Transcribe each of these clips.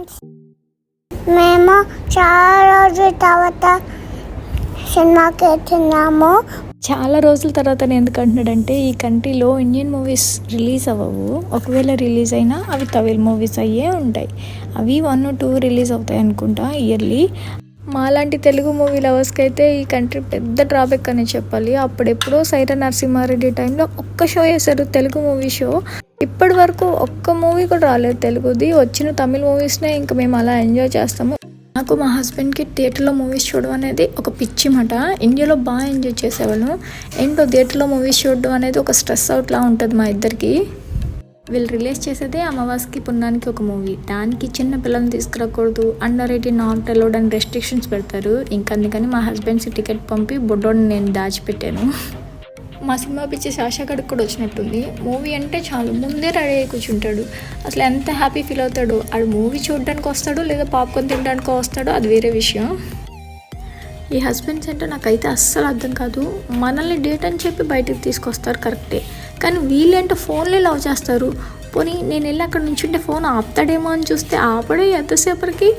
Friends, మేము చాలా రోజుల తర్వాత సినిమాకి వెళ్తున్నాము. చాలా రోజుల తర్వాత నేను ఎందుకు అంటున్నాడంటే, ఈ కంట్రీలో ఇండియన్ మూవీస్ రిలీజ్ అవ్వవు. ఒకవేళ రిలీజ్ అయినా అవి తమిళ్ మూవీస్ అయ్యే ఉంటాయి. అవి 1 or 2 రిలీజ్ అవుతాయి అనుకుంటా ఇయర్లీ. మాలాంటి తెలుగు మూవీ లవర్స్కి అయితే ఈ కంట్రీ పెద్ద డ్రాబ్యాక్ అని చెప్పాలి. అప్పుడెప్పుడో సైరా నరసింహారెడ్డి టైంలో ఒక్క షో వేశారు, తెలుగు మూవీ షో. ఇప్పటి వరకు ఒక్క మూవీ కూడా రాలేదు తెలుగుది. వచ్చిన తమిళ మూవీస్నే ఇంకా మేము అలా ఎంజాయ్ చేస్తాము. నాకు మా హస్బెండ్కి థియేటర్లో మూవీస్ చూడడం అనేది ఒక పిచ్చి మాట. ఇండియాలో బాగా ఎంజాయ్ చేసేవాళ్ళం. ఏంటో థియేటర్లో మూవీస్ చూడడం అనేది ఒక స్ట్రెస్ అవుట్లా ఉంటుంది మా ఇద్దరికి. వీళ్ళు రిలీజ్ చేసేదే అమావాస్యకి పున్నానికి ఒక మూవీ. దానికి చిన్న పిల్లల్ని తీసుకురాకూడదు, అండర్ 18 నాట్ అలౌడ్ అని రెస్ట్రిక్షన్స్ పెడతారు. ఇంకా అందుకని మా హస్బెండ్స్కి టికెట్ పంపి బొడ్డోని నేను దాచిపెట్టాను. మా సినిమా పిచ్చి శాషాగడికి కూడా వచ్చినట్టుంది. మూవీ అంటే చాలు ముందే రెడీ అయ్యి కూర్చుంటాడు. అసలు ఎంత హ్యాపీ ఫీల్ అవుతాడు. ఆడు మూవీ చూడడానికి వస్తాడు లేదా పాప్కార్న్ తినడానికి వస్తాడో అది వేరే విషయం. ఈ హస్బెండ్స్ అంటే నాకైతే అస్సలు అర్థం కాదు. మనల్ని డేట్ అని చెప్పి బయటకు తీసుకొస్తారు కరెక్టే, కానీ వీళ్ళేంటో ఫోన్లే లవ్ చేస్తారు. పోనీ నేను వెళ్ళి అక్కడ నుంచుంటే ఫోన్ ఆపుతాడేమో అని చూస్తే ఆపడే. ఎంతసేపటికి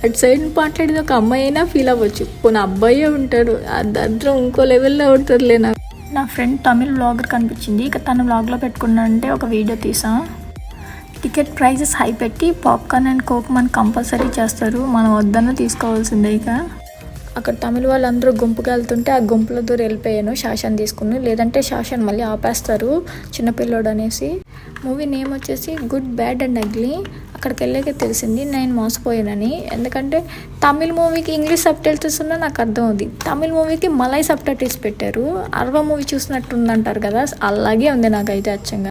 అటు సైడ్ మాట్లాడేది ఒక అమ్మాయి అయినా ఫీల్ అవ్వచ్చు, పోనీ అబ్బాయే ఉంటాడు. దాంట్లో ఇంకో లెవెల్లో ఉంటారులే. నా ఫ్రెండ్ తమిళ్ వ్లాగర్ కనిపించింది. ఇక తన వ్లాగ్లో పెట్టుకున్నానంటే ఒక వీడియో తీసా. టికెట్ ప్రైజెస్ హై పెట్టి పాప్కార్న్ అండ్ కోక్ మనకు కంపల్సరీ చేస్తారు. మనం వద్దన్న తీసుకోవాల్సిందే. ఇక అక్కడ తమిళ వాళ్ళందరూ గుంపుగా వెళ్తుంటే ఆ గుంపులో దూరం వెళ్ళిపోయాను. శాషన్ తీసుకుని, లేదంటే శాషన్ మళ్ళీ ఆపేస్తారు చిన్నపిల్లోడు అనేసి. మూవీ నేమ్ వచ్చేసి గుడ్ బ్యాడ్ అండ్ అగ్లీ. అక్కడికి వెళ్ళాకే తెలిసింది నేను మోసపోయానని. ఎందుకంటే తమిళ్ మూవీకి ఇంగ్లీష్ సబ్ టైటిల్స్ ఉన్నా నాకు అర్థం అవుతుంది. తమిళ్ మూవీకి మలై సబ్ టైటిల్స్ పెట్టారు. అరవ మూవీ చూసినట్టు ఉందంటారు కదా, అలాగే ఉంది నాకైతే అచ్చంగా.